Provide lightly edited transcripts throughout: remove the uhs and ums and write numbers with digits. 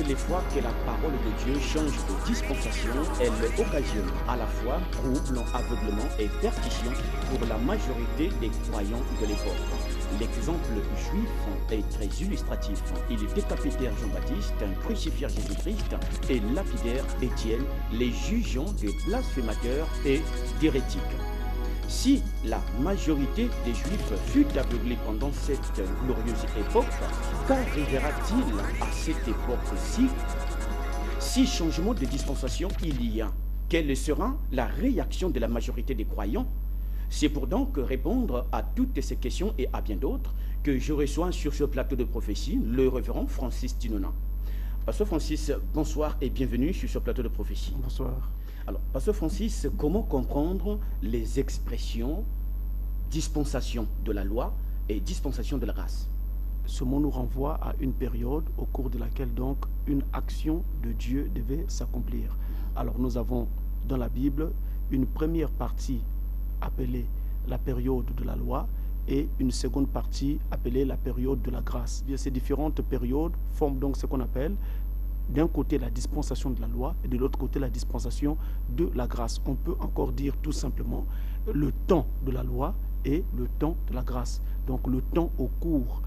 toutes les fois que la parole de Dieu change de dispensation, elle occasionne à la fois trouble, aveuglement et perdition pour la majorité des croyants de l'époque. L'exemple juif est très illustratif. Il décapitèrent Jean-Baptiste, crucifièrent Jésus-Christ et lapidèrent Étienne, les jugeant de blasphémateurs et d'hérétiques. Si la majorité des Juifs fut aveuglée pendant cette glorieuse époque, qu'arrivera-t-il à cette époque-ci? Si changement de dispensation il y a, quelle sera la réaction de la majorité des croyants? C'est pour donc répondre à toutes ces questions et à bien d'autres que je reçois sur ce plateau de prophétie le révérend Francis Tinona. Pasteur Francis, bonsoir et bienvenue sur ce plateau de prophétie. Bonsoir. Alors, Pasteur Francis, comment comprendre les expressions dispensation de la loi et dispensation de la grâce? Ce mot nous renvoie à une période au cours de laquelle donc une action de Dieu devait s'accomplir. Alors nous avons dans la Bible une première partie appelée la période de la loi et une seconde partie appelée la période de la grâce. Ces différentes périodes forment donc ce qu'on appelle d'un côté la dispensation de la loi et de l'autre côté la dispensation de la grâce. On peut encore dire tout simplement le temps de la loi et le temps de la grâce. Donc le temps au cours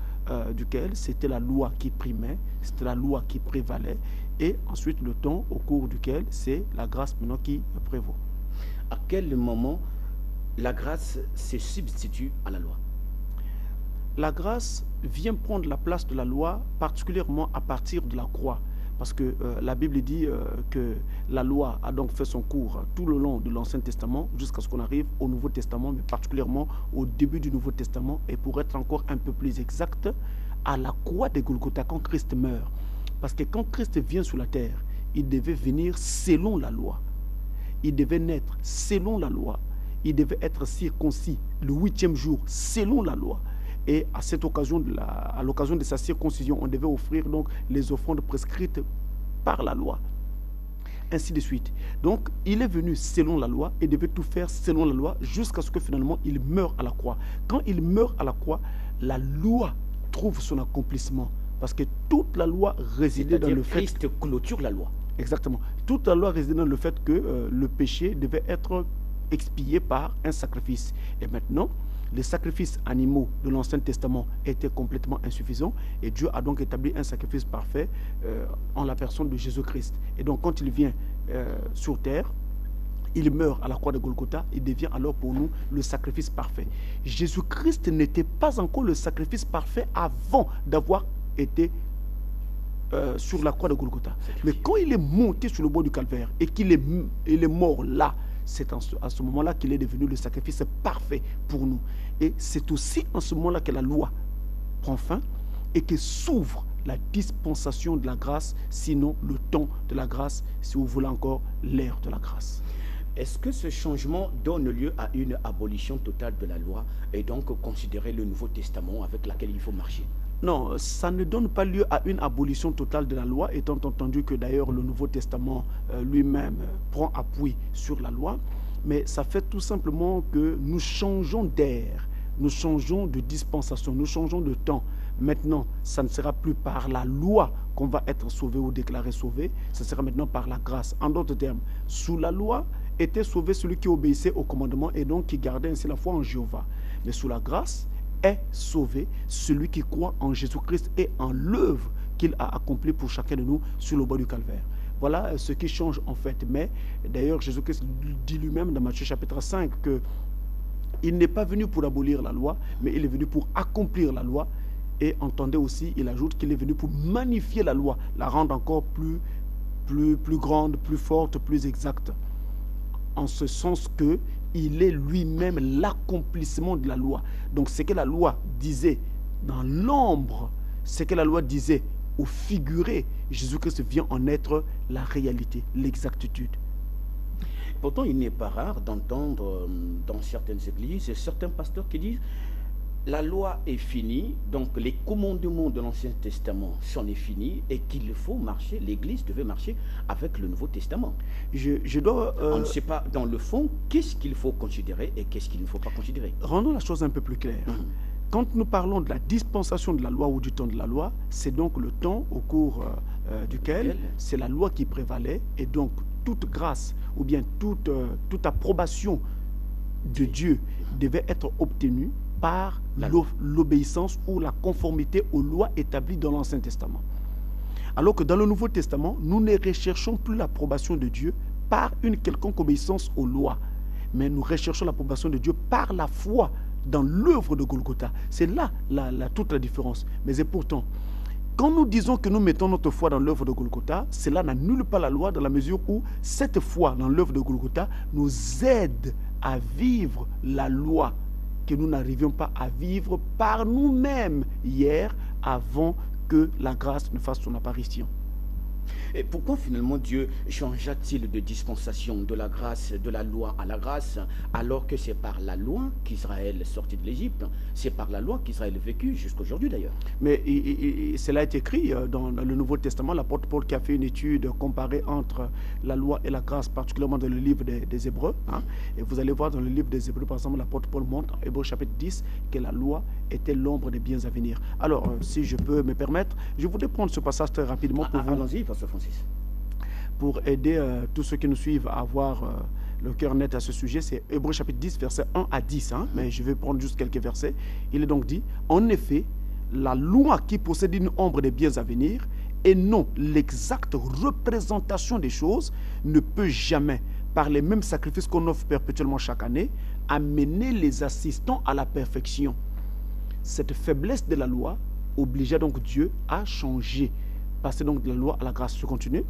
duquel c'était la loi qui primait, c'était la loi qui prévalait, et ensuite le temps au cours duquel c'est la grâce maintenant qui prévaut. À quel moment la grâce se substitue à la loi? La grâce vient prendre la place de la loi, particulièrement à partir de la croix. Parce que la Bible dit que la loi a donc fait son cours tout le long de l'Ancien Testament jusqu'à ce qu'on arrive au Nouveau Testament, mais particulièrement au début du Nouveau Testament, et pour être encore un peu plus exact, à la croix de Golgotha quand Christ meurt. Parce que quand Christ vient sur la terre, il devait venir selon la loi. Il devait naître selon la loi. Il devait être circoncis le 8e jour selon la loi. Et à cette occasion, à l'occasion de sa circoncision, on devait offrir donc les offrandes prescrites par la loi. Ainsi de suite. Donc, il est venu selon la loi et devait tout faire selon la loi jusqu'à ce que finalement il meure à la croix. Quand il meurt à la croix, la loi trouve son accomplissement. Parce que toute la loi résidait dans le fait... Christ clôture la loi. Exactement. Toute la loi résidait dans le fait que le péché devait être expié par un sacrifice. Et maintenant, les sacrifices animaux de l'Ancien Testament étaient complètement insuffisants et Dieu a donc établi un sacrifice parfait en la personne de Jésus-Christ. Et donc quand il vient sur terre, il meurt à la croix de Golgotha, il devient alors pour nous le sacrifice parfait. Jésus-Christ n'était pas encore le sacrifice parfait avant d'avoir été sur la croix de Golgotha. Mais quand il est monté sur le bois du calvaire et qu'il est mort là, c'est à ce moment-là qu'il est devenu le sacrifice parfait pour nous. Et c'est aussi en ce moment-là que la loi prend fin et que s'ouvre la dispensation de la grâce, sinon le temps de la grâce, si vous voulez encore l'ère de la grâce. Est-ce que ce changement donne lieu à une abolition totale de la loi et donc considérer le Nouveau Testament avec lequel il faut marcher? Non, ça ne donne pas lieu à une abolition totale de la loi, étant entendu que d'ailleurs le Nouveau Testament lui-même prend appui sur la loi, mais ça fait tout simplement que nous changeons d'ère, nous changeons de dispensation, nous changeons de temps. Maintenant, ça ne sera plus par la loi qu'on va être sauvé ou déclaré sauvé, ce sera maintenant par la grâce. En d'autres termes, sous la loi était sauvé celui qui obéissait au commandement et donc qui gardait ainsi la foi en Jéhovah. Mais sous la grâce, est sauvé celui qui croit en Jésus-Christ et en l'œuvre qu'il a accomplie pour chacun de nous sur le bois du calvaire. Voilà ce qui change en fait. Mais d'ailleurs, Jésus-Christ dit lui-même dans Matthieu chapitre 5 qu'il n'est pas venu pour abolir la loi, mais il est venu pour accomplir la loi. Et entendez aussi, il ajoute qu'il est venu pour magnifier la loi, la rendre encore plus grande, plus forte, plus exacte. En ce sens que il est lui-même l'accomplissement de la loi. Donc ce que la loi disait dans l'ombre, ce que la loi disait au figuré, Jésus-Christ vient en être la réalité, l'exactitude. Pourtant, il n'est pas rare d'entendre dans certaines églises certains pasteurs qui disent la loi est finie, donc les commandements de l'Ancien Testament c'en est fini et qu'il faut marcher, l'Église devait marcher avec le Nouveau Testament. On ne sait pas dans le fond qu'est-ce qu'il faut considérer et qu'est-ce qu'il ne faut pas considérer. Rendons la chose un peu plus claire. Quand nous parlons de la dispensation de la loi ou du temps de la loi, c'est donc le temps au cours duquel c'est la loi qui prévalait, et donc toute grâce ou bien toute approbation de Dieu devait être obtenue par l'obéissance ou la conformité aux lois établies dans l'Ancien Testament. Alors que dans le Nouveau Testament, nous ne recherchons plus l'approbation de Dieu par une quelconque obéissance aux lois, mais nous recherchons l'approbation de Dieu par la foi dans l'œuvre de Golgotha. C'est là toute la différence. Mais et pourtant, quand nous disons que nous mettons notre foi dans l'œuvre de Golgotha, cela n'annule pas la loi dans la mesure où cette foi dans l'œuvre de Golgotha nous aide à vivre la loi que nous n'arrivions pas à vivre par nous-mêmes hier avant que la grâce ne fasse son apparition. Et pourquoi finalement Dieu changea-t-il de dispensation de la grâce, de la loi à la grâce, alors que c'est par la loi qu'Israël sortit de l'Égypte, c'est par la loi qu'Israël a vécu jusqu'aujourd'hui d'ailleurs. Mais cela est écrit dans le Nouveau Testament, l'apôtre Paul qui a fait une étude comparée entre la loi et la grâce, particulièrement dans le livre des Hébreux. Et vous allez voir dans le livre des Hébreux, par exemple, l'apôtre Paul montre, en Hébreux chapitre 10, que la loi était l'ombre des biens à venir. Alors, si je peux me permettre, je voudrais prendre ce passage très rapidement pour vous. Allons-y, Pasteur Francis. Pour aider tous ceux qui nous suivent à avoir le cœur net à ce sujet, c'est Hébreux chapitre 10, versets 1 à 10. Mais je vais prendre juste quelques versets. Il est donc dit, en effet, la loi qui possède une ombre des biens à venir et non l'exacte représentation des choses ne peut jamais, par les mêmes sacrifices qu'on offre perpétuellement chaque année, amener les assistants à la perfection. Cette faiblesse de la loi obligeait donc Dieu à changer, passer donc de la loi à la grâce. Je continue.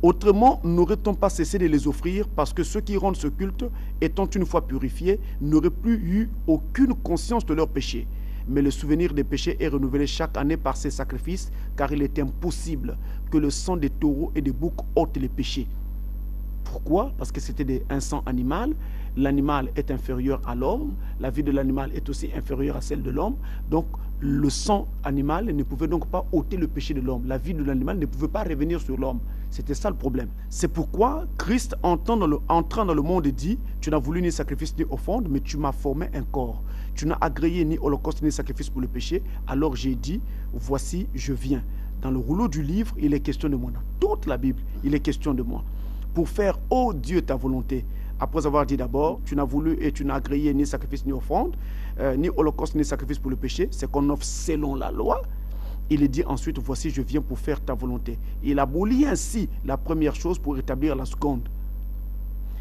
Autrement, n'aurait-on pas cessé de les offrir parce que ceux qui rendent ce culte, étant une fois purifiés, n'auraient plus eu aucune conscience de leurs péchés. Mais le souvenir des péchés est renouvelé chaque année par ces sacrifices, car il est impossible que le sang des taureaux et des boucs ôte les péchés. Pourquoi? Parce que c'était un sang animal. L'animal est inférieur à l'homme. La vie de l'animal est aussi inférieure à celle de l'homme. Donc, le sang animal ne pouvait donc pas ôter le péché de l'homme. La vie de l'animal ne pouvait pas revenir sur l'homme. C'était ça le problème. C'est pourquoi Christ, entrant dans le monde, dit, tu n'as voulu ni sacrifice ni offrande, mais tu m'as formé un corps. Tu n'as agréé ni holocauste ni sacrifice pour le péché. Alors j'ai dit, voici, je viens. Dans le rouleau du livre, il est question de moi. Dans toute la Bible, il est question de moi. Pour faire, ô Dieu, ta volonté. Après avoir dit d'abord, tu n'as voulu et tu n'as agréé ni sacrifice ni offrande, ni holocauste ni sacrifice pour le péché, c'est qu'on offre selon la loi. Il est dit ensuite, voici, je viens pour faire ta volonté. Il abolit ainsi la première chose pour établir la seconde.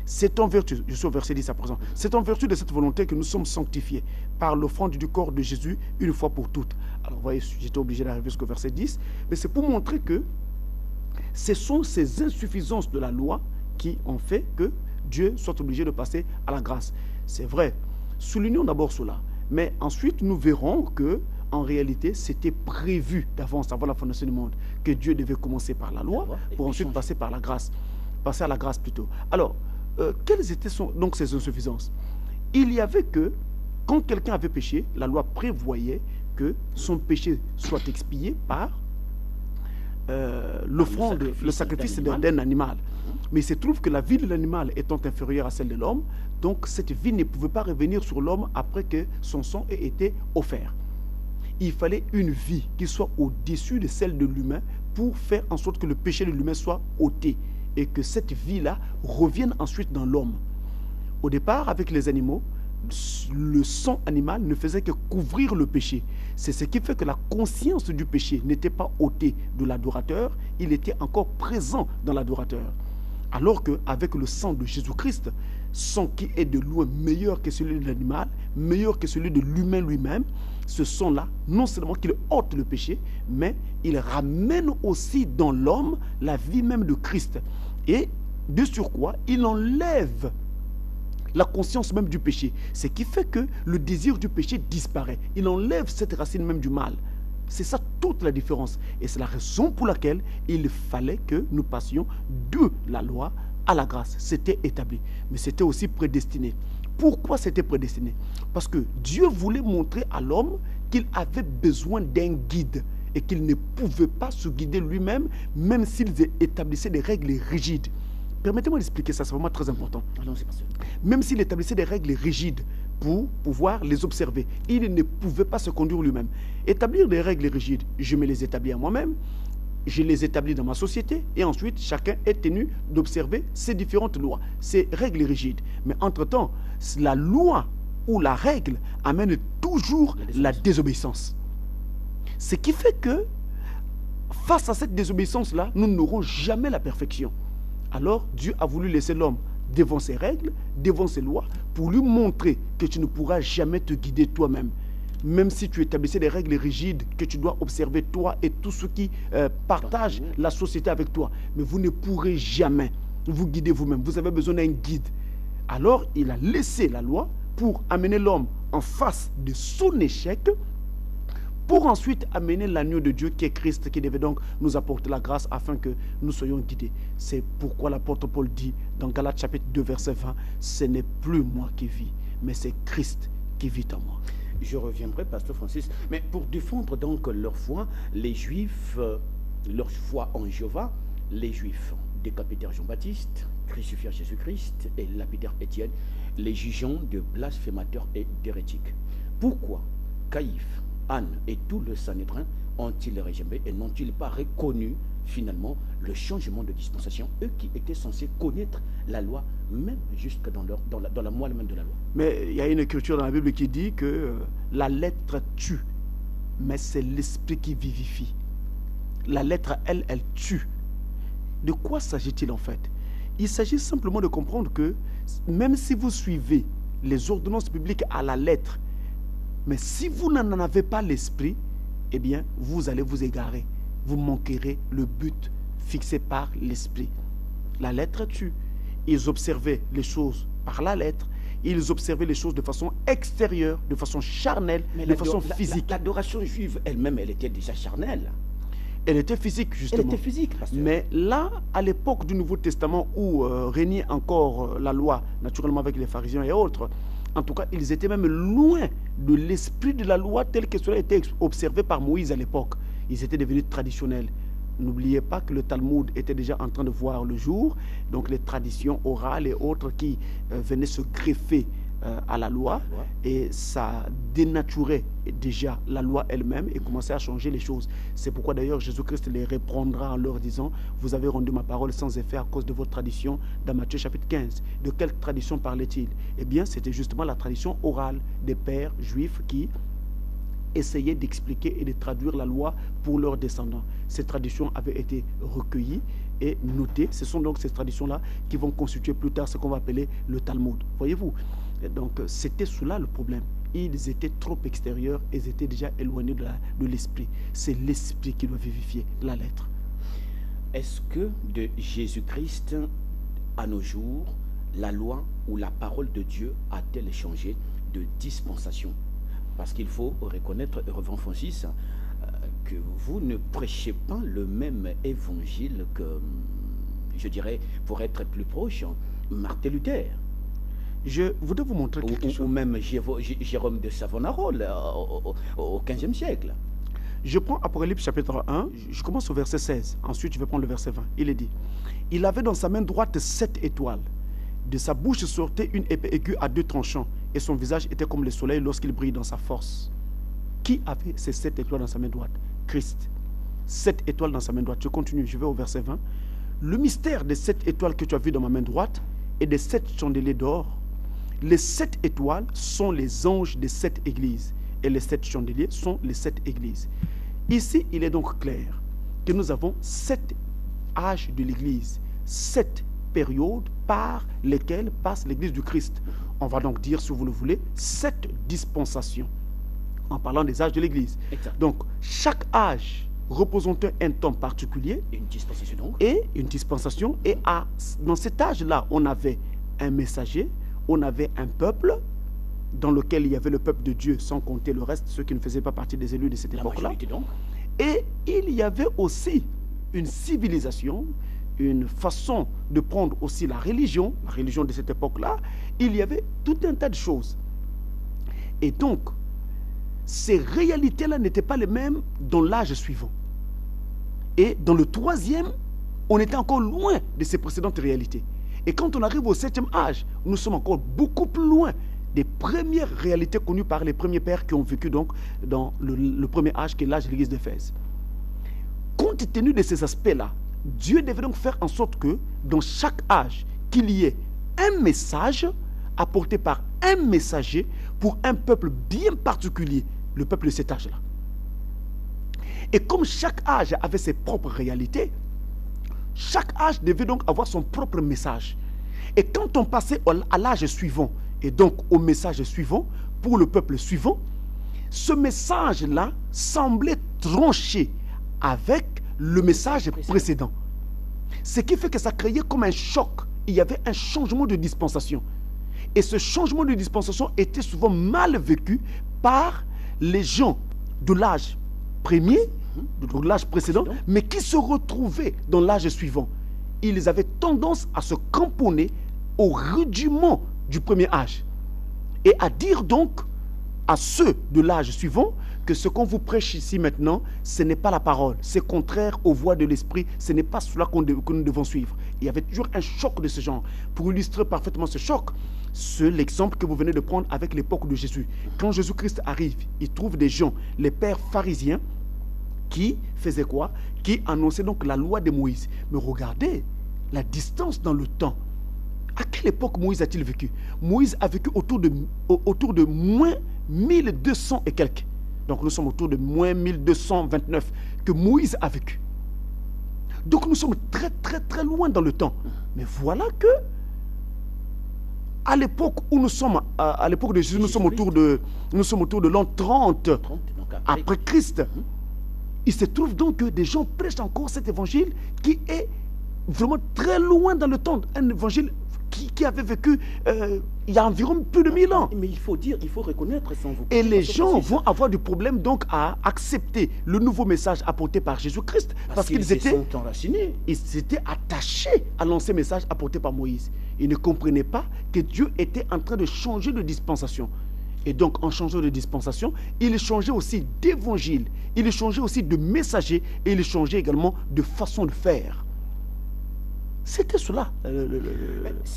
C'est en vertu, je suis au verset 10 à présent, c'est en vertu de cette volonté que nous sommes sanctifiés par l'offrande du corps de Jésus une fois pour toutes. Alors vous voyez, j'étais obligé d'arriver jusqu'au verset 10, mais c'est pour montrer que ce sont ces insuffisances de la loi qui ont fait que Dieu soit obligé de passer à la grâce. C'est vrai. Soulignons d'abord cela. Mais ensuite, nous verrons que, en réalité, c'était prévu d'avance, avant la fondation du monde, que Dieu devait commencer par la loi pour ensuite passer par la grâce. Passer à la grâce plutôt. Alors, quelles étaient donc ces insuffisances? Il y avait que, quand quelqu'un avait péché, la loi prévoyait que son péché soit expié par l'offrande, le sacrifice d'un animal. Mais il se trouve que la vie de l'animal étant inférieure à celle de l'homme, donc cette vie ne pouvait pas revenir sur l'homme après que son sang ait été offert. Il fallait une vie qui soit au-dessus de celle de l'humain pour faire en sorte que le péché de l'humain soit ôté et que cette vie-là revienne ensuite dans l'homme. Au départ, avec les animaux, le sang animal ne faisait que couvrir le péché. C'est ce qui fait que la conscience du péché n'était pas ôtée de l'adorateur, il était encore présent dans l'adorateur. Alors qu'avec le sang de Jésus-Christ, sang qui est de loin meilleur que celui de l'animal, meilleur que celui de l'humain lui-même, ce sang-là, non seulement qu'il ôte le péché, mais il ramène aussi dans l'homme la vie même de Christ. Et de surcroît, il enlève la conscience même du péché. Ce qui fait que le désir du péché disparaît. Il enlève cette racine même du mal. C'est ça toute la différence. Et c'est la raison pour laquelle il fallait que nous passions de la loi à la grâce. C'était établi. Mais c'était aussi prédestiné. Pourquoi c'était prédestiné? Parce que Dieu voulait montrer à l'homme qu'il avait besoin d'un guide et qu'il ne pouvait pas se guider lui-même, même s'il établissait des règles rigides. Permettez-moi d'expliquer ça, c'est vraiment très important. Allons-y, pasteur. Même s'il établissait des règles rigides pour pouvoir les observer. Il ne pouvait pas se conduire lui-même. Établir des règles rigides, je me les établis à moi-même, je les établis dans ma société, et ensuite chacun est tenu d'observer ces différentes lois, ces règles rigides. Mais entre-temps, la loi ou la règle amène toujours la désobéissance. Ce qui fait que, face à cette désobéissance-là, nous n'aurons jamais la perfection. Alors, Dieu a voulu laisser l'homme devant ses règles, devant ses lois, pour lui montrer que tu ne pourras jamais te guider toi-même. Même si tu établissais des règles rigides que tu dois observer toi et tous ceux qui partagent la société avec toi. Mais vous ne pourrez jamais vous guider vous-même. Vous avez besoin d'un guide. Alors, il a laissé la loi pour amener l'homme en face de son échec, pour ensuite amener l'agneau de Dieu qui est Christ, qui devait donc nous apporter la grâce afin que nous soyons guidés. C'est pourquoi l'apôtre Paul dit dans Galates chapitre 2 verset 20, ce n'est plus moi qui vis, mais c'est Christ qui vit en moi. Je reviendrai, pasteur Francis, mais pour défendre donc leur foi, les Juifs, leur foi en Jéhovah, les Juifs décapitèrent Jean-Baptiste, crucifièrent Jésus-Christ et lapidèrent Étienne, les jugeant de blasphémateurs et d'hérétiques. Pourquoi Caïphe, Anne et tout le Sanhédrin ont-ils régimbé et n'ont-ils pas reconnu finalement le changement de dispensation, eux qui étaient censés connaître la loi, même jusque dans la moelle même de la loi? Mais il y a une écriture dans la Bible qui dit que la lettre tue, mais c'est l'esprit qui vivifie. La lettre, elle tue. De quoi s'agit-il en fait? Il s'agit simplement de comprendre que même si vous suivez les ordonnances bibliques à la lettre, mais si vous n'en avez pas l'esprit, eh bien, vous allez vous égarer. Vous manquerez le but fixé par l'esprit. La lettre tue. Ils observaient les choses par la lettre. Ils observaient les choses de façon extérieure, de façon charnelle, de façon physique. L'adoration juive elle-même, elle était déjà charnelle. Elle était physique, justement. Elle était physique, pasteur. Mais là, à l'époque du Nouveau Testament, où régnait encore la loi, naturellement avec les pharisiens et autres, en tout cas, ils étaient même loin de l'esprit de la loi tel que cela était observé par Moïse à l'époque. Ils étaient devenus traditionnels. N'oubliez pas que le Talmud était déjà en train de voir le jour, donc les traditions orales et autres qui venaient se greffer à la loi, et ça dénaturait déjà la loi elle-même et commençait à changer les choses. C'est pourquoi d'ailleurs Jésus-Christ les reprendra en leur disant: vous avez rendu ma parole sans effet à cause de votre tradition, dans Matthieu chapitre 15. De quelle tradition parlait-il? Eh bien, c'était justement la tradition orale des pères juifs qui essayaient d'expliquer et de traduire la loi pour leurs descendants. Ces traditions avaient été recueillies et notées. Ce sont donc ces traditions-là qui vont constituer plus tard ce qu'on va appeler le Talmud. Voyez-vous? Donc c'était cela le problème. Ils étaient trop extérieurs, ils étaient déjà éloignés de l'esprit. C'est l'esprit qui doit vivifier la lettre. Est-ce que de Jésus-Christ à nos jours, la loi ou la parole de Dieu a-t-elle changé de dispensation? Parce qu'il faut reconnaître, Reverend Francis, que vous ne prêchez pas le même évangile que, je dirais, pour être plus proche, Martin Luther. Je voudrais vous montrer quelque chose. Ou même Jérôme de Savonarole au XVe siècle. Je prends Apocalypse chapitre 1, je commence au verset 16. Ensuite, je vais prendre le verset 20. Il est dit: il avait dans sa main droite 7 étoiles. De sa bouche sortait une épée aiguë à 2 tranchants, et son visage était comme le soleil lorsqu'il brille dans sa force. Qui avait ces 7 étoiles dans sa main droite? Christ. 7 étoiles dans sa main droite. Je continue, je vais au verset 20. Le mystère des 7 étoiles que tu as vues dans ma main droite et des 7 chandeliers d'or. Les 7 étoiles sont les anges des 7 églises, et les 7 chandeliers sont les 7 églises. Ici, il est donc clair que nous avons 7 âges de l'église, 7 périodes par lesquelles passe l'église du Christ. On va donc dire, si vous le voulez, 7 dispensations, en parlant des âges de l'église. Donc, chaque âge représentant un temps particulier, une dispensation donc. Et une dispensation, et dans cet âge-là, on avait un messager, on avait un peuple dans lequel il y avait le peuple de Dieu, sans compter le reste, ceux qui ne faisaient pas partie des élus de cette époque-là. Et il y avait aussi une civilisation, une façon de prendre aussi la religion de cette époque-là. Il y avait tout un tas de choses. Et donc, ces réalités-là n'étaient pas les mêmes dans l'âge suivant. Et dans le 3e, on était encore loin de ces précédentes réalités. Et quand on arrive au 7e âge, nous sommes encore beaucoup plus loin des premières réalités connues par les premiers pères qui ont vécu donc dans le premier âge, qui est l'âge de l'église d'Éphèse. Compte tenu de ces aspects-là, Dieu devait donc faire en sorte que dans chaque âge, qu'il y ait un message apporté par un messager pour un peuple bien particulier, le peuple de cet âge-là. Et comme chaque âge avait ses propres réalités, chaque âge devait donc avoir son propre message. Et quand on passait à l'âge suivant, et donc au message suivant, pour le peuple suivant, ce message-là semblait trancher avec le message précédent. Ce qui fait que ça créait comme un choc. Il y avait un changement de dispensation. Et ce changement de dispensation était souvent mal vécu par les gens de l'âge premier, de l'âge précédent, mais qui se retrouvaient dans l'âge suivant. Ils avaient tendance à se cramponner au rudiment du premier âge et à dire donc à ceux de l'âge suivant que ce qu'on vous prêche ici maintenant, ce n'est pas la parole, c'est contraire aux voies de l'esprit, ce n'est pas cela que nous devons suivre. Il y avait toujours un choc de ce genre. Pour illustrer parfaitement ce choc, c'est l'exemple que vous venez de prendre avec l'époque de Jésus. Quand Jésus-Christ arrive, il trouve des gens, les pères pharisiens, qui faisaient quoi? Qui annonçaient donc la loi de Moïse. Mais regardez la distance dans le temps. À quelle époque Moïse a-t-il vécu? Moïse a vécu autour de moins 1200 et quelques. Donc nous sommes autour de moins 1229 que Moïse a vécu. Donc nous sommes très très très loin dans le temps. Mais voilà que à l'époque où nous sommes, à l'époque de Jésus, nous sommes autour de l'an 30 après Christ. Il se trouve donc que des gens prêchent encore cet évangile qui est vraiment très loin dans le temps. Un évangile qui avait vécu il y a environ plus de 1000 ans. Mais il faut reconnaître sans vous. Et les gens vont avoir du problème donc à accepter le nouveau message apporté par Jésus-Christ. Parce qu'ils étaient enracinés. Ils s'étaient attachés à l'ancien message apporté par Moïse. Ils ne comprenaient pas que Dieu était en train de changer de dispensation. Et donc, en changeant de dispensation, il changeait aussi d'évangile, il changeait aussi de messager, et il changeait également de façon de faire. C'était cela,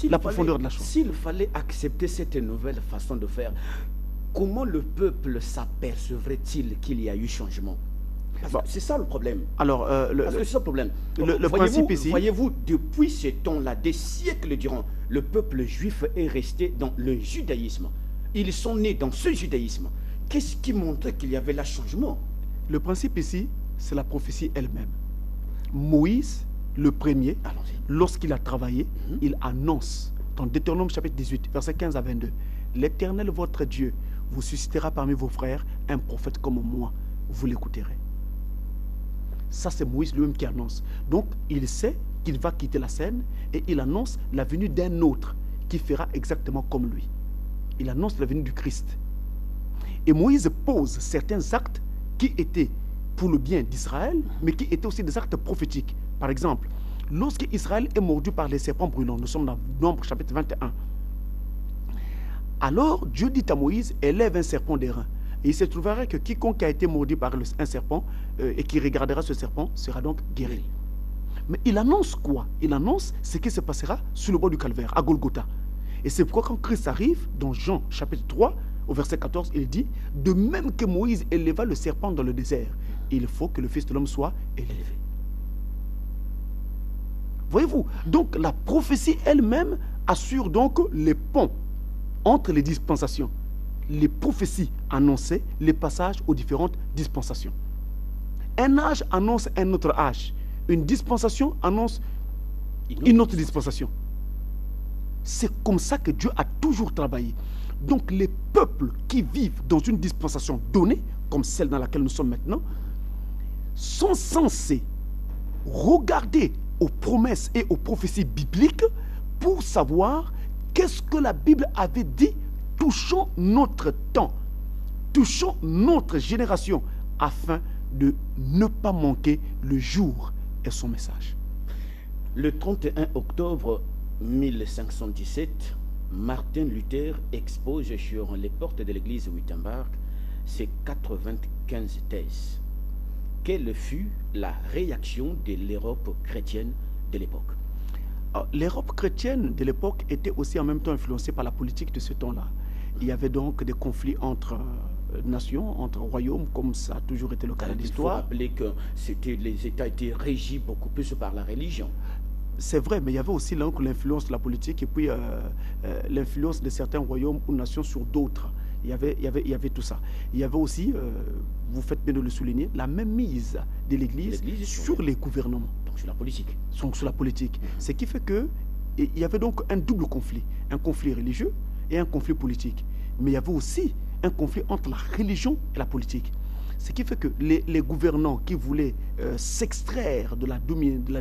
la profondeur de la chose. S'il fallait accepter cette nouvelle façon de faire, comment le peuple s'apercevrait-il qu'il y a eu changement? C'est ça le problème. Alors, c'est ça le problème. Le principe ici... Voyez-vous, depuis ce temps-là, des siècles durant, le peuple juif est resté dans le judaïsme. Ils sont nés dans ce judaïsme. Qu'est-ce qui montrait qu'il y avait là changement? Le principe ici, c'est la prophétie elle-même. Moïse, le premier, lorsqu'il a travaillé, il annonce, dans Deutéronome chapitre 18, versets 15 à 22, « L'Éternel, votre Dieu, vous suscitera parmi vos frères un prophète comme moi, vous l'écouterez. » Ça, c'est Moïse lui-même qui annonce. Donc, il sait qu'il va quitter la scène et il annonce la venue d'un autre qui fera exactement comme lui. Il annonce la venue du Christ. Et Moïse pose certains actes qui étaient pour le bien d'Israël, mais qui étaient aussi des actes prophétiques. Par exemple, lorsque Israël est mordu par les serpents brûlants, nous sommes dans Nombre chapitre 21. Alors Dieu dit à Moïse, élève un serpent d'airain. Et il se trouvera que quiconque a été mordu par un serpent et qui regardera ce serpent sera donc guéri. Mais il annonce quoi? Il annonce ce qui se passera sur le bord du calvaire, à Golgotha. Et c'est pourquoi quand Christ arrive, dans Jean chapitre 3, au verset 14, il dit, de même que Moïse éleva le serpent dans le désert, il faut que le Fils de l'homme soit élevé. Voyez-vous, donc la prophétie elle-même assure donc les ponts entre les dispensations. Les prophéties annonçaient les passages aux différentes dispensations. Un âge annonce un autre âge. Une dispensation annonce une autre dispensation. C'est comme ça que Dieu a toujours travaillé. Donc les peuples qui vivent dans une dispensation donnée, comme celle dans laquelle nous sommes maintenant, sont censés regarder aux promesses et aux prophéties bibliques pour savoir qu'est-ce que la Bible avait dit touchant notre temps, touchant notre génération, afin de ne pas manquer le jour et son message. Le 31 octobre 1517, Martin Luther expose sur les portes de l'église Wittenberg ses 95 thèses. Quelle fut la réaction de l'Europe chrétienne de l'époque? L'Europe chrétienne de l'époque était aussi en même temps influencée par la politique de ce temps-là. Il y avait donc des conflits entre nations, entre royaumes, comme ça a toujours été le cas de l'histoire. Il faut rappeler que les États étaient régis beaucoup plus par la religion. C'est vrai, mais il y avait aussi l'influence de la politique et puis l'influence de certains royaumes ou nations sur d'autres. Il y avait tout ça. Il y avait aussi, vous faites bien de le souligner, la même mise de l'Église sur les gouvernements. Donc sur la politique. Sur la politique. Ce qui fait que il y avait donc un double conflit. Un conflit religieux et un conflit politique. Mais il y avait aussi un conflit entre la religion et la politique. Ce qui fait que les gouvernants qui voulaient s'extraire de la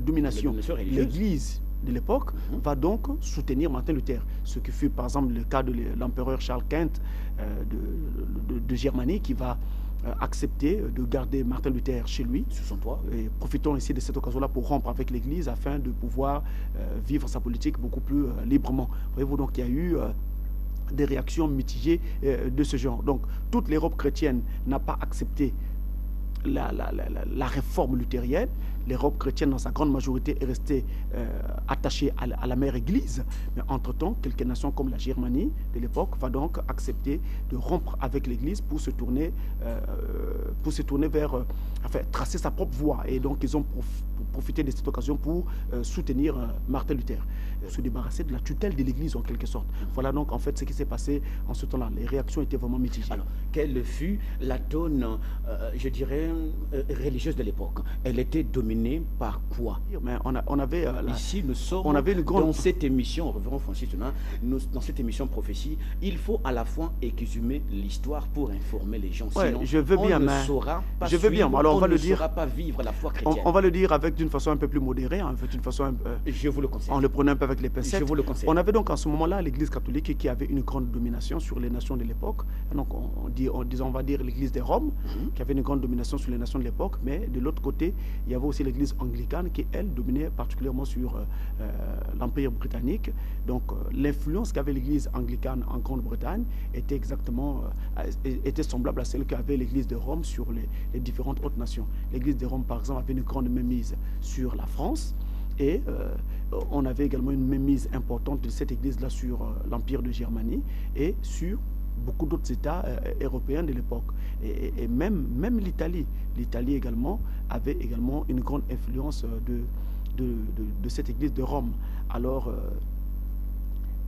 domination de l'Église de l'époque va donc soutenir Martin Luther. Ce qui fut par exemple le cas de l'empereur Charles Quint de Germanie qui va accepter de garder Martin Luther chez lui. Sous son toit. Et profitons ici de cette occasion-là pour rompre avec l'Église afin de pouvoir vivre sa politique beaucoup plus librement. Voyez-vous, donc il y a eu des réactions mitigées de ce genre. Donc toute l'Europe chrétienne n'a pas accepté la réforme luthérienne. L'Europe chrétienne, dans sa grande majorité, est restée attachée à la mère Église. Mais entre-temps, quelques nations comme la Germanie de l'époque va donc accepter de rompre avec l'Église pour se tourner vers, enfin, tracer sa propre voie. Et donc, ils ont profité de cette occasion pour soutenir Martin Luther, se débarrasser de la tutelle de l'Église en quelque sorte. Voilà donc en fait ce qui s'est passé en ce temps-là. Les réactions étaient vraiment mitigées. Alors, quelle fut la donne, je dirais, religieuse de l'époque? Elle était dominée par quoi? Mais on avait ici nous sommes dans cette émission, Révérend Francis, dans cette émission prophétie, il faut à la fois exhumer l'histoire pour informer les gens. Ouais, sinon je veux bien, on mais ne saura pas je veux bien. Alors on va le dire. Saura pas vivre la foi chrétienne. On va le dire avec d'une façon un peu plus modérée, en fait, d'une façon. Je vous le conseille. On le prenait un peu avec les pincettes. Je vous le conseille. On avait donc en ce moment-là l'Église catholique qui avait une grande domination sur les nations de l'époque. Donc on va dire l'Église de Rome qui avait une grande domination sur les nations de l'époque, mais de l'autre côté, il y avait aussi l'Église anglicane qui, elle, dominait particulièrement sur l'Empire britannique. Donc l'influence qu'avait l'Église anglicane en Grande-Bretagne était était semblable à celle qu'avait l'Église de Rome sur les différentes autres nations. L'Église de Rome, par exemple, avait une grande mainmise sur la France. Et on avait également une mainmise importante de cette église-là sur l'Empire de Germanie et sur beaucoup d'autres États européens de l'époque. Et même l'Italie. L'Italie également avait également une grande influence de cette église de Rome. Alors,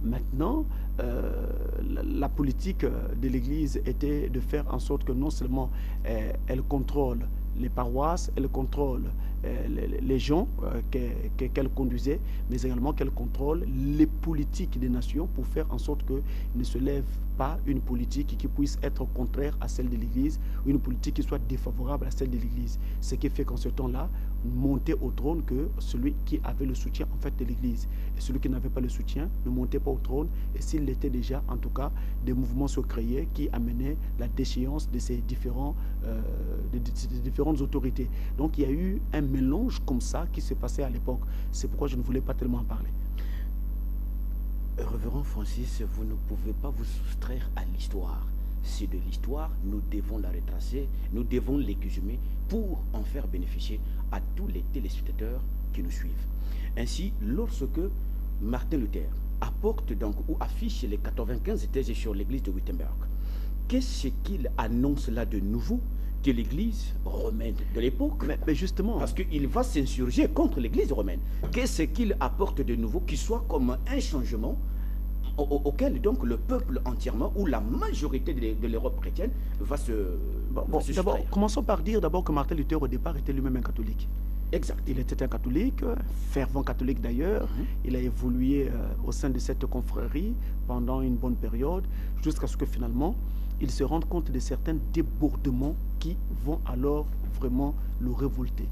maintenant, la politique de l'Église était de faire en sorte que non seulement elle contrôle les paroisses, elle contrôle les gens qu'elle conduisait, mais également qu'elle contrôle les politiques des nations pour faire en sorte qu'il ne se lève pas une politique qui puisse être contraire à celle de l'Église ou une politique qui soit défavorable à celle de l'Église. Ce qui fait qu'en ce temps-là, montait au trône que celui qui avait le soutien en fait de l'Église. Et celui qui n'avait pas le soutien ne montait pas au trône. Et s'il l'était déjà, en tout cas, des mouvements se créaient qui amenaient la déchéance de ces différentes autorités. Donc il y a eu un mélange comme ça qui s'est passé à l'époque. C'est pourquoi je ne voulais pas tellement en parler. Révérend Francis, vous ne pouvez pas vous soustraire à l'histoire. C'est de l'histoire, nous devons la retracer, nous devons l'exhumer pour en faire bénéficier à tous les téléspectateurs qui nous suivent. Ainsi, lorsque Martin Luther apporte donc ou affiche les 95 thèses sur l'église de Wittenberg, qu'est-ce qu'il annonce là de nouveau que l'église romaine de l'époque? Mais justement, parce qu'il va s'insurger contre l'église romaine. Qu'est-ce qu'il apporte de nouveau qui soit comme un changement auquel donc le peuple entièrement ou la majorité de l'Europe chrétienne va se d'abord, commençons par dire d'abord que Martin Luther au départ était lui-même un catholique. Exact. Il était un catholique, fervent catholique d'ailleurs. Il a évolué au sein de cette confrérie pendant une bonne période, jusqu'à ce que finalement, il se rende compte de certains débordements qui vont alors vraiment le révolter.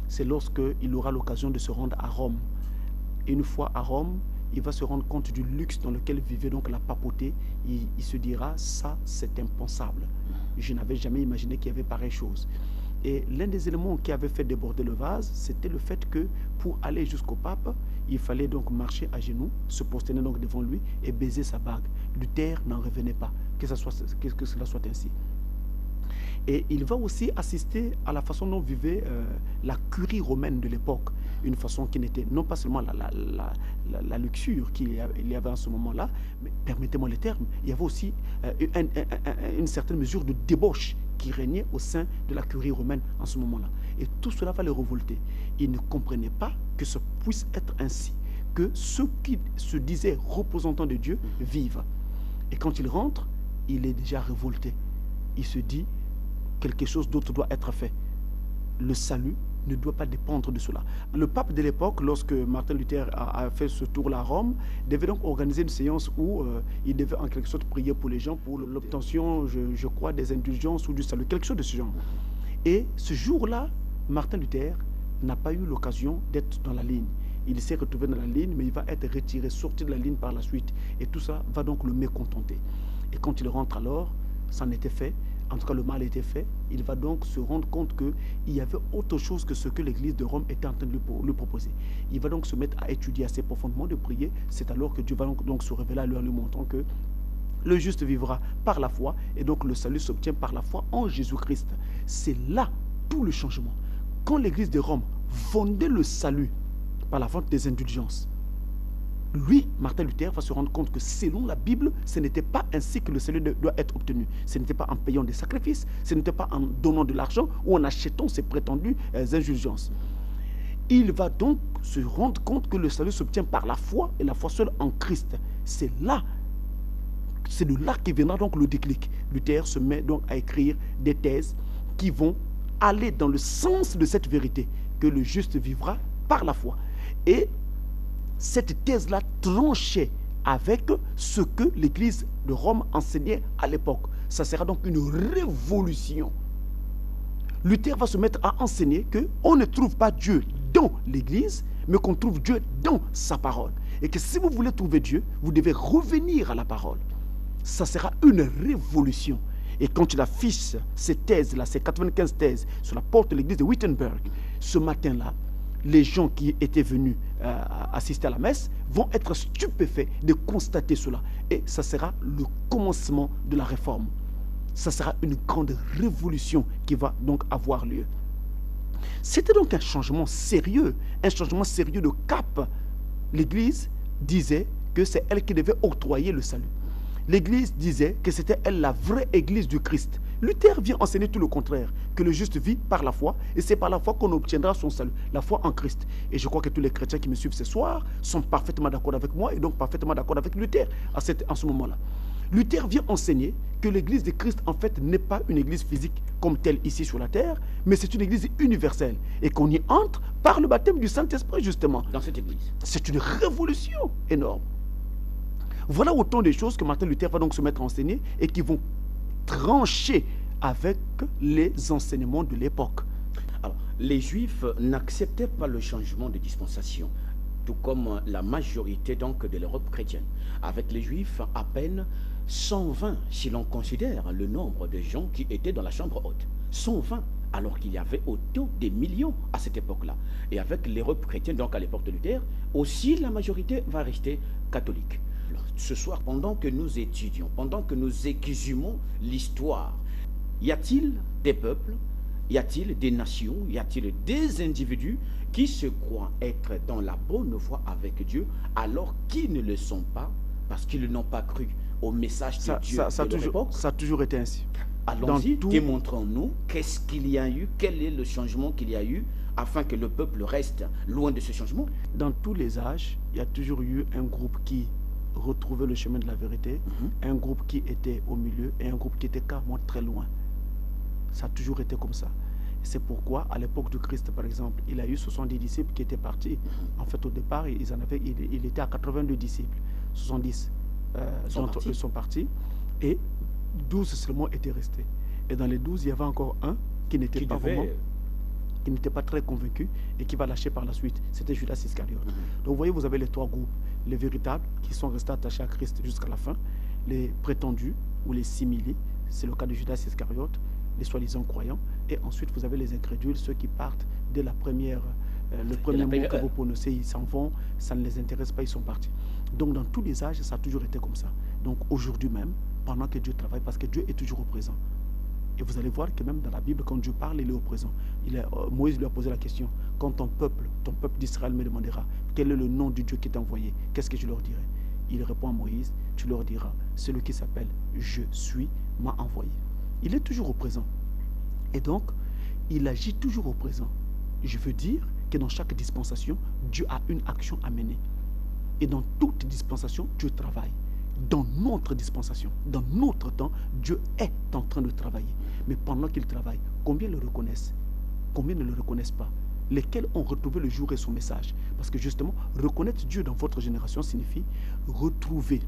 C'est lorsqu'il aura l'occasion de se rendre à Rome. Et une fois à Rome, il va se rendre compte du luxe dans lequel vivait donc la papauté. Il se dira, ça c'est impensable. Je n'avais jamais imaginé qu'il y avait pareille chose. Et l'un des éléments qui avait fait déborder le vase, c'était le fait que pour aller jusqu'au pape, il fallait donc marcher à genoux, se prosterner donc devant lui et baiser sa bague. Luther n'en revenait pas, que cela soit ainsi. Et il va aussi assister à la façon dont vivait la curie romaine de l'époque. une façon qui n'était non pas seulement la luxure qu'il y avait en ce moment-là, mais permettez-moi les termes, il y avait aussi une certaine mesure de débauche qui régnait au sein de la curie romaine en ce moment-là. Et tout cela va les révolter. Ils ne comprenaient pas que ce puisse être ainsi, que ceux qui se disaient représentants de Dieu vivent. Et quand il rentre, il est déjà révolté. Il se dit, quelque chose d'autre doit être fait. Le salut ne doit pas dépendre de cela. Le pape de l'époque, lorsque Martin Luther a fait ce tour-là à Rome, devait donc organiser une séance où il devait en quelque sorte prier pour les gens, pour l'obtention, je crois, des indulgences ou du salut, quelque chose de ce genre. Et ce jour-là, Martin Luther n'a pas eu l'occasion d'être dans la ligne. Il s'est retrouvé dans la ligne, mais il va être retiré, sorti de la ligne par la suite. Et tout ça va donc le mécontenter. Et quand il rentre alors, ça en était fait. En tout cas, le mal était fait. Il va donc se rendre compte qu'il y avait autre chose que ce que l'Église de Rome était en train de lui proposer. Il va donc se mettre à étudier assez profondément, de prier. C'est alors que Dieu va donc se révéler à lui en lui montrant que le juste vivra par la foi et donc le salut s'obtient par la foi en Jésus-Christ. C'est là tout le changement. Quand l'Église de Rome vendait le salut par la vente des indulgences, lui, Martin Luther, va se rendre compte que selon la Bible, ce n'était pas ainsi que le salut doit être obtenu. Ce n'était pas en payant des sacrifices, ce n'était pas en donnant de l'argent ou en achetant ses prétendues indulgences. Il va donc se rendre compte que le salut s'obtient par la foi et la foi seule en Christ. C'est de là que viendra donc le déclic. Luther se met donc à écrire des thèses qui vont aller dans le sens de cette vérité, que le juste vivra par la foi. Et cette thèse-là tranchait avec ce que l'Église de Rome enseignait à l'époque. Ça sera donc une révolution. Luther va se mettre à enseigner qu'on ne trouve pas Dieu dans l'Église, mais qu'on trouve Dieu dans sa parole. Et que si vous voulez trouver Dieu, vous devez revenir à la parole. Ça sera une révolution. Et quand il affiche ces thèses-là, ces 95 thèses, sur la porte de l'église de Wittenberg, ce matin-là, les gens qui étaient venus assister à la messe vont être stupéfaits de constater cela. Et ça sera le commencement de la réforme. Ça sera une grande révolution qui va donc avoir lieu. C'était donc un changement sérieux de cap. L'Église disait que c'est elle qui devait octroyer le salut. L'Église disait que c'était elle la vraie Église du Christ. Luther vient enseigner tout le contraire, que le juste vit par la foi, et c'est par la foi qu'on obtiendra son salut, la foi en Christ. Et je crois que tous les chrétiens qui me suivent ce soir sont parfaitement d'accord avec moi, et donc parfaitement d'accord avec Luther en ce moment-là. Luther vient enseigner que l'Église de Christ, en fait, n'est pas une Église physique comme telle ici sur la terre, mais c'est une Église universelle, et qu'on y entre par le baptême du Saint-Esprit, justement. Dans cette Église. C'est une révolution énorme. Voilà autant de choses que Martin Luther va donc se mettre à enseigner et qui vont trancher avec les enseignements de l'époque. Alors, les Juifs n'acceptaient pas le changement de dispensation, tout comme la majorité donc de l'Europe chrétienne. Avec les Juifs, à peine 120 si l'on considère le nombre de gens qui étaient dans la chambre haute. 120, alors qu'il y avait autant des millions à cette époque-là. Et avec l'Europe chrétienne, donc à l'époque de Luther, aussi la majorité va rester catholique. Ce soir, pendant que nous étudions, pendant que nous exhumons l'histoire, y a-t-il des peuples, y a-t-il des nations, y a-t-il des individus qui se croient être dans la bonne voie avec Dieu alors qu'ils ne le sont pas parce qu'ils n'ont pas cru au message de Dieu de leur époque? Ça a toujours été ainsi. Allons-y, démontrons-nous qu'est-ce qu'il y a eu, quel est le changement qu'il y a eu afin que le peuple reste loin de ce changement. Dans tous les âges, il y a toujours eu un groupe qui retrouver le chemin de la vérité, un groupe qui était au milieu et un groupe qui était carrément très loin. Ça a toujours été comme ça. C'est pourquoi, à l'époque du Christ, par exemple, il a eu 70 disciples qui étaient partis. En fait, au départ, il était à 82 disciples. 70 d'entre eux sont partis et 12 seulement étaient restés. Et dans les 12, il y avait encore un qui n'était pas vraiment... qui n'était pas très convaincu et qui va lâcher par la suite. C'était Judas Iscariote. Donc vous voyez, vous avez les trois groupes. Les véritables qui sont restés attachés à Christ jusqu'à la fin. Les prétendus ou les simili, c'est le cas de Judas Iscariote, les soi-disant croyants. Et ensuite, vous avez les incrédules, ceux qui partent dès le premier mot que vous prononcez, ils s'en vont, ça ne les intéresse pas, ils sont partis. Donc dans tous les âges, ça a toujours été comme ça. Donc aujourd'hui même, pendant que Dieu travaille, parce que Dieu est toujours au présent, Et vous allez voir que même dans la Bible, quand Dieu parle, il est au présent. Moïse lui a posé la question, quand ton peuple d'Israël me demandera, quel est le nom du Dieu qui t'a envoyé, qu'est-ce que je leur dirai? Il répond à Moïse, tu leur diras, celui qui s'appelle Je suis m'a envoyé. Il est toujours au présent. Et donc, il agit toujours au présent. Je veux dire que dans chaque dispensation, Dieu a une action à mener. Et dans toute dispensation, Dieu travaille. Dans notre dispensation, dans notre temps, Dieu est en train de travailler. Mais pendant qu'il travaille, combien le reconnaissent? Combien ne le reconnaissent pas? Lesquels ont retrouvé le jour et son message? Parce que justement, reconnaître Dieu dans votre génération signifie retrouver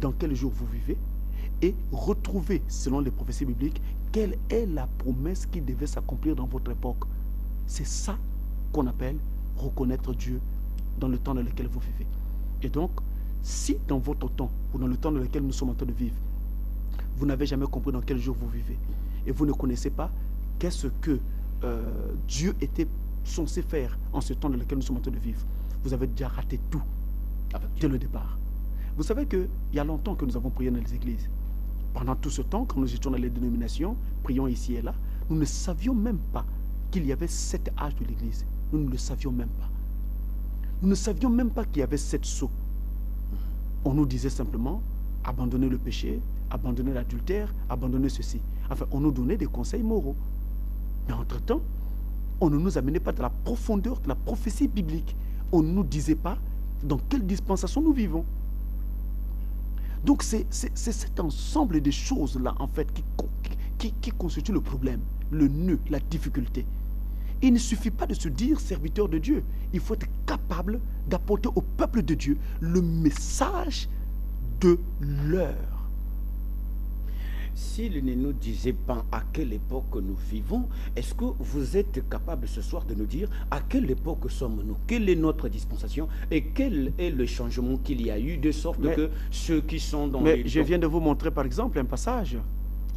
dans quel jour vous vivez et retrouver, selon les prophéties bibliques, quelle est la promesse qui devait s'accomplir dans votre époque. C'est ça qu'on appelle reconnaître Dieu dans le temps dans lequel vous vivez. Et donc, si dans votre temps ou dans le temps dans lequel nous sommes en train de vivre, vous n'avez jamais compris dans quel jour vous vivez et vous ne connaissez pas qu'est-ce que Dieu était censé faire en ce temps dans lequel nous sommes en train de vivre, vous avez déjà raté tout dès le départ. Vous savez qu'il y a longtemps que nous avons prié dans les églises. Pendant tout ce temps, quand nous étions dans les dénominations, prions ici et là, nous ne savions même pas qu'il y avait 7 âges de l'église. Nous ne le savions même pas. Nous ne savions même pas qu'il y avait 7 sceaux. On nous disait simplement, abandonnez le péché, abandonnez l'adultère, abandonnez ceci. Enfin, on nous donnait des conseils moraux. Mais entre-temps, on ne nous amenait pas dans la profondeur de la prophétie biblique. On ne nous disait pas dans quelle dispensation nous vivons. Donc c'est cet ensemble de choses-là, en fait, qui constitue le problème, le nœud, la difficulté. Il ne suffit pas de se dire serviteur de Dieu. Il faut être capable d'apporter au peuple de Dieu le message de l'heure. S'il ne nous disait pas à quelle époque nous vivons, est-ce que vous êtes capable ce soir de nous dire à quelle époque sommes-nous? Quelle est notre dispensation? Et quel est le changement qu'il y a eu de sorte que ceux qui sont dans les... Je viens de vous montrer par exemple un passage.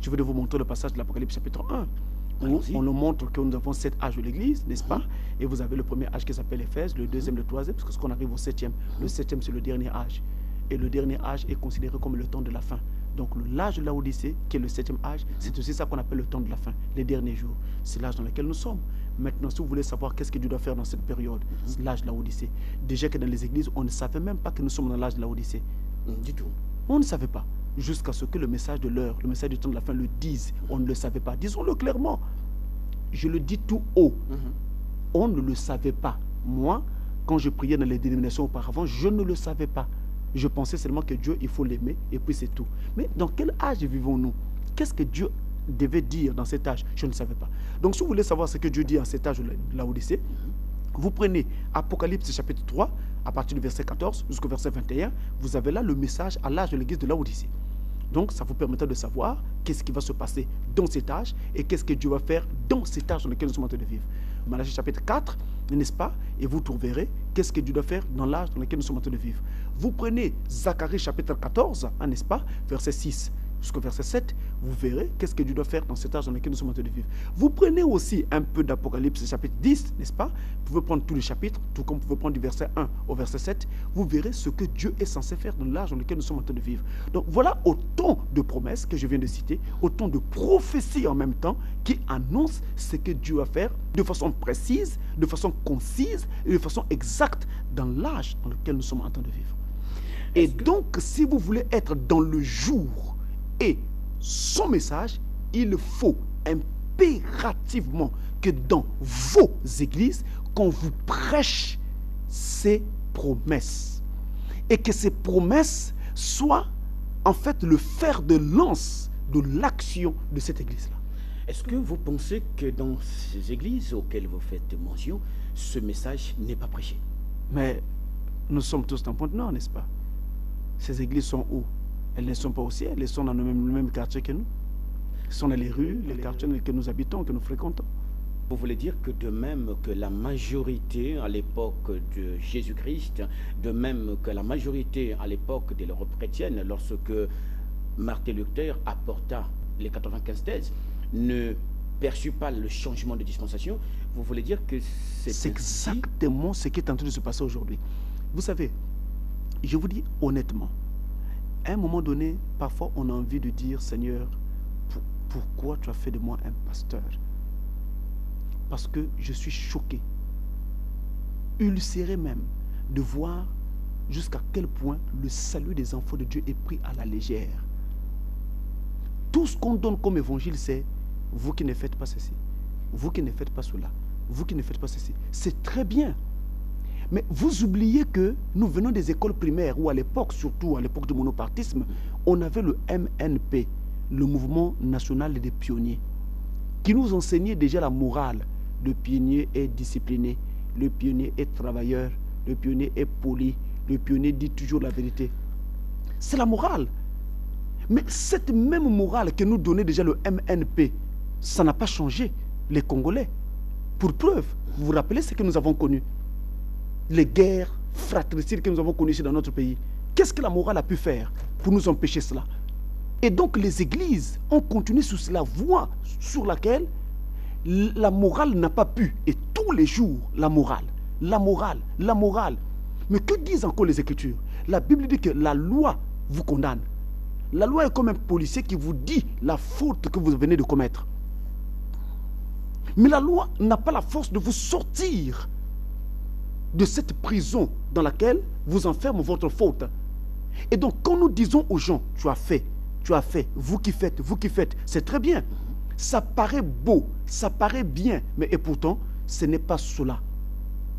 Je vais vous montrer le passage de l'Apocalypse chapitre 1. Où on nous montre que nous avons 7 âges de l'église, n'est-ce pas? Et vous avez le premier âge qui s'appelle Éphèse, le deuxième, le troisième, parce qu'on arrive au 7e. Le 7e, c'est le dernier âge. Et le dernier âge est considéré comme le temps de la fin. Donc l'âge de Laodicée, qui est le 7e âge, c'est aussi ça qu'on appelle le temps de la fin, les derniers jours. C'est l'âge dans lequel nous sommes. Maintenant, si vous voulez savoir qu'est-ce que Dieu doit faire dans cette période, c'est l'âge de Laodicée. Déjà que dans les églises, on ne savait même pas que nous sommes dans l'âge de Laodicée. Du tout. On ne savait pas. Jusqu'à ce que le message de l'heure, le message du temps de la fin le dise. On ne le savait pas. Disons-le clairement. Je le dis tout haut. On ne le savait pas. Moi, quand je priais dans les dénominations auparavant, je ne le savais pas. Je pensais seulement que Dieu, il faut l'aimer et puis c'est tout. Mais dans quel âge vivons-nous? Qu'est-ce que Dieu devait dire dans cet âge? Je ne savais pas. Donc si vous voulez savoir ce que Dieu dit en cet âge de Laodicée, vous prenez Apocalypse chapitre 3, à partir du verset 14 jusqu'au verset 21, vous avez là le message à l'âge de l'église de Laodicée. Donc ça vous permettra de savoir qu'est-ce qui va se passer dans cet âge et qu'est-ce que Dieu va faire dans cet âge dans lequel nous sommes en train de vivre. Malachie chapitre 4, n'est-ce pas? Et vous trouverez qu'est-ce que Dieu doit faire dans l'âge dans lequel nous sommes en train de vivre. Vous prenez Zacharie chapitre 14, n'est-ce pas? Verset 6 jusqu'au verset 7, vous verrez qu'est-ce que Dieu doit faire dans cet âge dans lequel nous sommes en train de vivre. Vous prenez aussi un peu d'Apocalypse chapitre 10, n'est-ce pas? Vous pouvez prendre tous les chapitres, tout comme vous pouvez prendre du verset 1 au verset 7, vous verrez ce que Dieu est censé faire dans l'âge dans lequel nous sommes en train de vivre. Donc voilà autant de promesses que je viens de citer, autant de prophéties en même temps qui annoncent ce que Dieu va faire de façon précise, de façon concise et de façon exacte dans l'âge dans lequel nous sommes en train de vivre. Et donc, si vous voulez être dans le jour et son message, il faut impérativement que dans vos églises, qu'on vous prêche ces promesses. Et que ces promesses soient en fait le fer de lance de l'action de cette église-là. Est-ce que vous pensez que dans ces églises auxquelles vous faites mention, ce message n'est pas prêché? Mais nous sommes tous dans Pointe-Nord, n'est-ce pas? Ces églises sont où? Elles ne sont pas au ciel, elles sont dans le même quartier que nous. Elles sont dans les rues, les quartiers dans lesquels nous habitons, que nous fréquentons. Vous voulez dire que de même que la majorité à l'époque de Jésus-Christ, de même que la majorité à l'époque de l'Europe chrétienne, lorsque Martin Luther apporta les 95 thèses, ne perçut pas le changement de dispensation, vous voulez dire que c'est exactement ce qui est en train de se passer aujourd'hui. Vous savez, je vous dis honnêtement, à un moment donné, parfois on a envie de dire, Seigneur, pourquoi tu as fait de moi un pasteur? Parce que je suis choqué, ulcéré même, de voir jusqu'à quel point le salut des enfants de Dieu est pris à la légère. Tout ce qu'on donne comme évangile, c'est vous qui ne faites pas ceci, vous qui ne faites pas cela, vous qui ne faites pas ceci. C'est très bien. Mais vous oubliez que nous venons des écoles primaires où à l'époque, surtout à l'époque du monopartisme, on avait le MNP, le Mouvement National des Pionniers, qui nous enseignait déjà la morale. Le pionnier est discipliné, le pionnier est travailleur, le pionnier est poli, le pionnier dit toujours la vérité. C'est la morale. Mais cette même morale que nous donnait déjà le MNP, ça n'a pas changé les Congolais. Pour preuve, vous vous rappelez ce que nous avons connu? Les guerres fratricides que nous avons connues ici dans notre pays. Qu'est-ce que la morale a pu faire pour nous empêcher cela? Et donc les églises ont continué sur la voie sur laquelle la morale n'a pas pu. Et tous les jours, la morale, la morale, la morale. Mais que disent encore les Écritures? La Bible dit que la loi vous condamne. La loi est comme un policier qui vous dit la faute que vous venez de commettre. Mais la loi n'a pas la force de vous sortir de cette prison dans laquelle vous enferme votre faute. Et donc, quand nous disons aux gens, tu as fait, vous qui faites, c'est très bien. Ça paraît beau, ça paraît bien, mais et pourtant, ce n'est pas cela.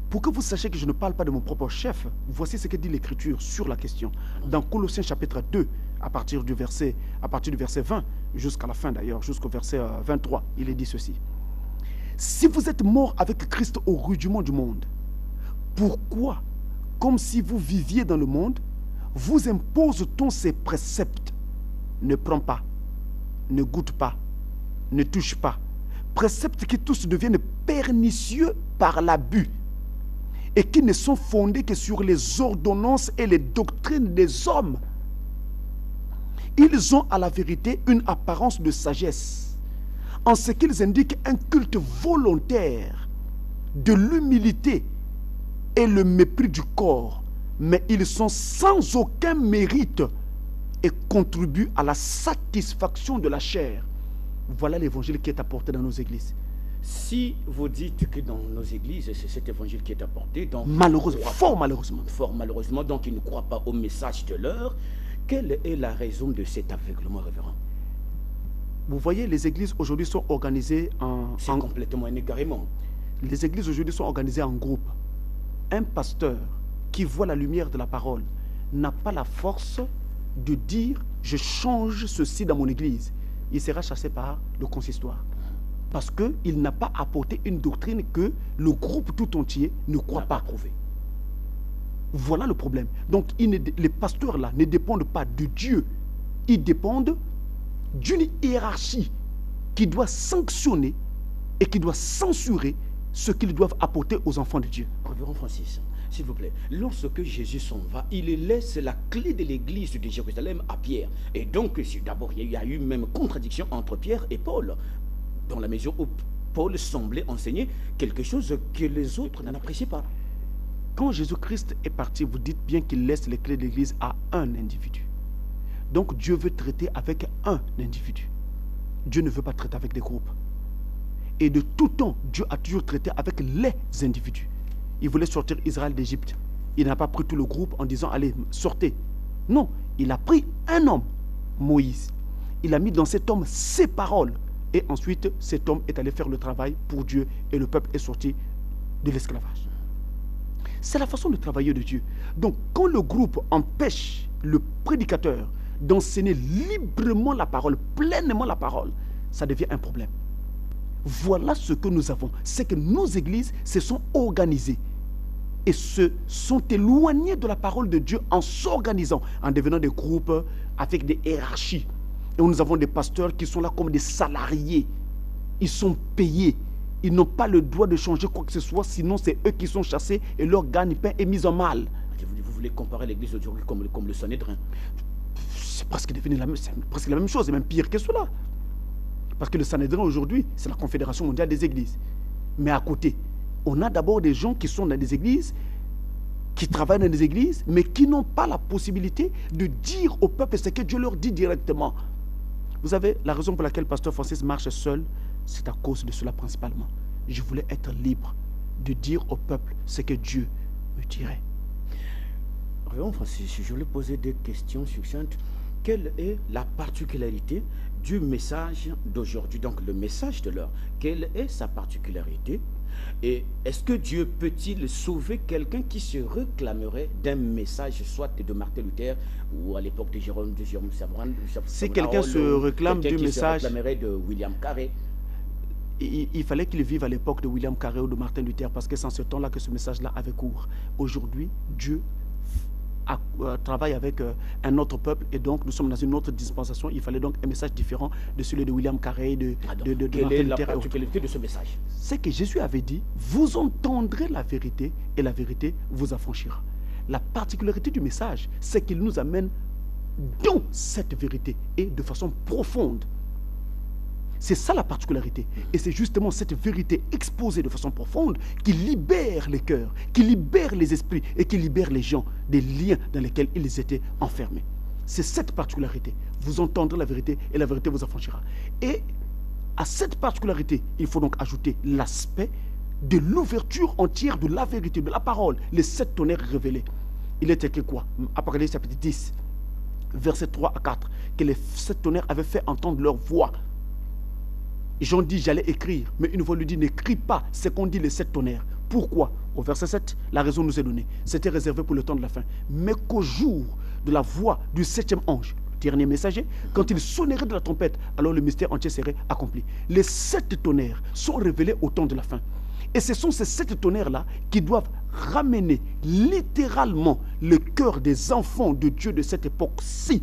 Pour que vous sachiez que je ne parle pas de mon propre chef, voici ce que dit l'Écriture sur la question. Dans Colossiens chapitre 2, à partir du verset 20, jusqu'à la fin d'ailleurs, jusqu'au verset 23, il est dit ceci. Si vous êtes morts avec Christ au rudiment du monde, pourquoi, comme si vous viviez dans le monde, vous impose-t-on ces préceptes? Ne prends pas, ne goûte pas, ne touche pas. Préceptes qui tous deviennent pernicieux par l'abus et qui ne sont fondés que sur les ordonnances et les doctrines des hommes. Ils ont à la vérité une apparence de sagesse, en ce qu'ils indiquent un culte volontaire, de l'humilité et le mépris du corps, mais ils sont sans aucun mérite et contribuent à la satisfaction de la chair. Voilà l'évangile qui est apporté dans nos églises. Si vous dites que dans nos églises, c'est cet évangile qui est apporté, donc malheureusement, fort malheureusement, donc ils ne croient pas au message de l'heure. Quelle est la raison de cet aveuglement, révérend? Vous voyez, les églises aujourd'hui sont organisées C'est complètement inégarément. Les églises aujourd'hui sont organisées en groupe. Un pasteur qui voit la lumière de la parole n'a pas la force de dire « je change ceci dans mon église ». Il sera chassé par le consistoire. Parce qu'il n'a pas apporté une doctrine que le groupe tout entier ne croit pas prouver. Voilà le problème. Donc les pasteurs-là ne dépendent pas de Dieu. Ils dépendent d'une hiérarchie qui doit sanctionner et qui doit censurer ce qu'ils doivent apporter aux enfants de Dieu. Révérend Francis, s'il vous plaît, lorsque Jésus s'en va, il laisse la clé de l'église de Jérusalem à Pierre. Et donc, d'abord, il y a eu même contradiction entre Pierre et Paul, dans la mesure où Paul semblait enseigner quelque chose que les autres n'appréciaient pas. Quand Jésus-Christ est parti, vous dites bien qu'il laisse les clés de l'église à un individu. Donc Dieu veut traiter avec un individu. Dieu ne veut pas traiter avec des groupes. Et de tout temps, Dieu a toujours traité avec les individus. Il voulait sortir Israël d'Égypte. Il n'a pas pris tout le groupe en disant, allez, sortez. Non, il a pris un homme, Moïse. Il a mis dans cet homme ses paroles. Et ensuite, cet homme est allé faire le travail pour Dieu et le peuple est sorti de l'esclavage. C'est la façon de travailler de Dieu. Donc, quand le groupe empêche le prédicateur d'enseigner librement la parole, pleinement la parole, ça devient un problème. Voilà ce que nous avons. C'est que nos églises se sont organisées et se sont éloignées de la parole de Dieu en s'organisant, en devenant des groupes avec des hiérarchies. Et nous avons des pasteurs qui sont là comme des salariés. Ils sont payés. Ils n'ont pas le droit de changer quoi que ce soit, sinon c'est eux qui sont chassés et leur gagne-pain est mis en mal. Vous voulez comparer l'église d'aujourd'hui comme le Sanhédrin? C'est presque devenu presque la même chose, et même pire que cela. Parce que le Sanhédrin aujourd'hui, c'est la Confédération mondiale des églises. Mais à côté, on a d'abord des gens qui sont dans des églises, qui travaillent dans des églises, mais qui n'ont pas la possibilité de dire au peuple ce que Dieu leur dit directement. Vous savez, la raison pour laquelle Pasteur Francis marche seul, c'est à cause de cela principalement. Je voulais être libre de dire au peuple ce que Dieu me dirait. Révérend Francis, je voulais poser des questions succinctes. Quelle est la particularité du message d'aujourd'hui, donc le message de l'heure? Quelle est sa particularité? Et est-ce que Dieu peut-il sauver quelqu'un qui se réclamerait d'un message, soit de Martin Luther ou à l'époque de Jérôme Savon? Si quelqu'un se réclame du message, se réclamerait de William Carey. Il fallait qu'il vive à l'époque de William Carey ou de Martin Luther, parce que c'est en ce temps-là que ce message-là avait cours. Aujourd'hui, Dieu travaille avec un autre peuple, et donc nous sommes dans une autre dispensation. Il fallait donc un message différent de celui de William Carey, de Martin Luther. Quelle est la particularité de ce message? C'est que Jésus avait dit, vous entendrez la vérité et la vérité vous affranchira. La particularité du message, c'est qu'il nous amène dans cette vérité et de façon profonde. C'est ça la particularité. Et c'est justement cette vérité exposée de façon profonde qui libère les cœurs, qui libère les esprits et qui libère les gens des liens dans lesquels ils étaient enfermés. C'est cette particularité. Vous entendrez la vérité et la vérité vous affranchira. Et à cette particularité, il faut donc ajouter l'aspect de l'ouverture entière de la vérité, de la parole, les 7 tonnerres révélés. Il est écrit quoi? Apocalypse chapitre 10, versets 3 à 4, que les 7 tonnerres avaient fait entendre leur voix. Jean dit, j'allais écrire, mais une voix lui dit, n'écris pas ce qu'on dit les 7 tonnerres. Pourquoi? Au verset 7, la raison nous est donnée. C'était réservé pour le temps de la fin. Mais qu'au jour de la voix du 7e ange, dernier messager, quand il sonnerait de la trompette, alors le mystère entier serait accompli. Les 7 tonnerres sont révélés au temps de la fin. Et ce sont ces 7 tonnerres-là qui doivent ramener littéralement le cœur des enfants de Dieu de cette époque-ci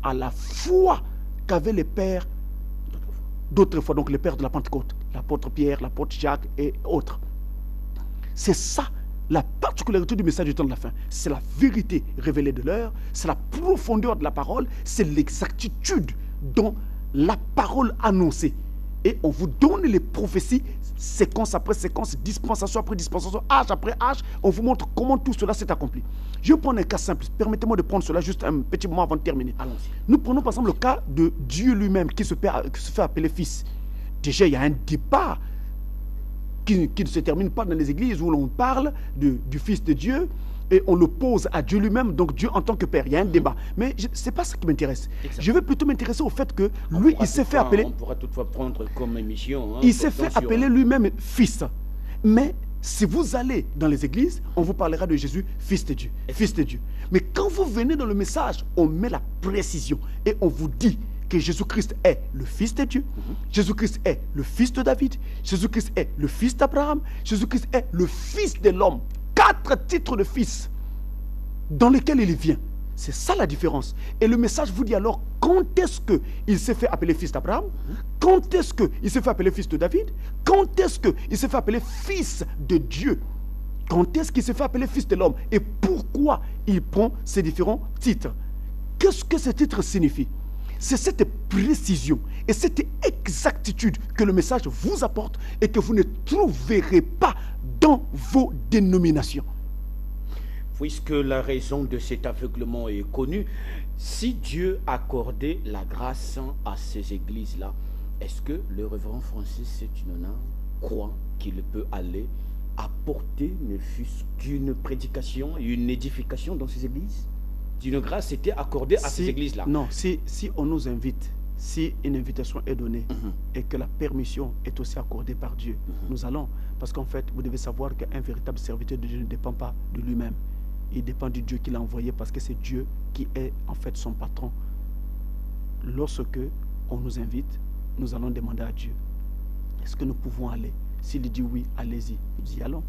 à la foi qu'avaient les pères d'autrefois, donc les pères de la Pentecôte, l'apôtre Pierre, l'apôtre Jacques et autres. C'est ça la particularité du message du temps de la fin. C'est la vérité révélée de l'heure, c'est la profondeur de la parole, c'est l'exactitude dans la parole annoncée. Et on vous donne les prophéties, séquence après séquence, dispensation après dispensation, âge après âge. On vous montre comment tout cela s'est accompli. Je vais prendre un cas simple. Permettez-moi de prendre cela juste un petit moment avant de terminer. Nous prenons par exemple le cas de Dieu lui-même qui se fait appeler fils. Déjà, il y a un débat qui ne se termine pas dans les églises où l'on parle du Fils de Dieu et on l'oppose à Dieu lui-même, donc Dieu en tant que Père. Il y a un débat. Mais ce n'est pas ça qui m'intéresse. Je vais plutôt m'intéresser au fait que lui, il s'est fait appeler... On pourra toutefois prendre comme émission... il s'est fait appeler lui-même Fils. Mais si vous allez dans les églises, on vous parlera de Jésus, Fils de Dieu. Fils de Dieu. Mais quand vous venez dans le message, on met la précision et on vous dit que Jésus-Christ est le Fils de Dieu, Jésus-Christ est le Fils de David, Jésus-Christ est le Fils d'Abraham, Jésus-Christ est le Fils de l'homme. 4 titres de fils dans lesquels il vient. C'est ça la différence. Et le message vous dit alors quand est-ce qu'il s'est fait appeler fils d'Abraham, quand est-ce qu'il s'est fait appeler fils de David, quand est-ce qu'il s'est fait appeler fils de Dieu, quand est-ce qu'il s'est fait appeler fils de l'homme et pourquoi il prend ces différents titres. Qu'est-ce que ces titres signifient? C'est cette précision et cette exactitude que le message vous apporte et que vous ne trouverez pas dans vos dénominations. Puisque la raison de cet aveuglement est connue, si Dieu accordait la grâce à ces églises-là, est-ce que le révérend Francis Tunona croit qu'il peut aller apporter ne fût-ce qu'une prédication et une édification dans ces églises? Une grâce était accordée à ces églises-là. Non, si on nous invite, si une invitation est donnée et que la permission est aussi accordée par Dieu, nous allons. Parce qu'en fait, vous devez savoir qu'un véritable serviteur de Dieu ne dépend pas de lui-même. Il dépend du Dieu qui l'a envoyé parce que c'est Dieu qui est en fait son patron. Lorsque on nous invite, nous allons demander à Dieu, est-ce que nous pouvons aller? S'il dit oui, allez-y. Nous y allons.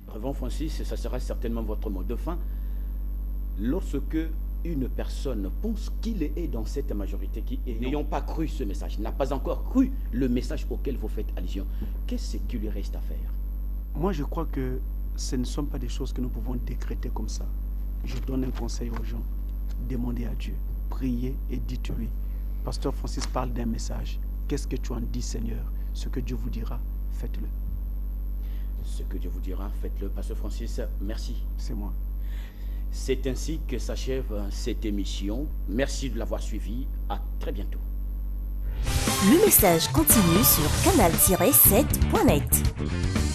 Révérend Francis, ça sera certainement votre mot de fin. Lorsque une personne pense qu'il est dans cette majorité qui, n'ayant pas cru ce message, n'a pas encore cru le message auquel vous faites allusion, qu'est-ce qu'il lui reste à faire? Moi, je crois que ce ne sont pas des choses que nous pouvons décréter comme ça. Je donne un conseil aux gens. Demandez à Dieu. Priez et dites-lui. Pasteur Francis parle d'un message. Qu'est-ce que tu en dis, Seigneur? Ce que Dieu vous dira, faites-le. Ce que Dieu vous dira, faites-le. Pasteur Francis, merci. C'est moi. C'est ainsi que s'achève cette émission. Merci de l'avoir suivi. À très bientôt. Le message continue sur canal-7.net.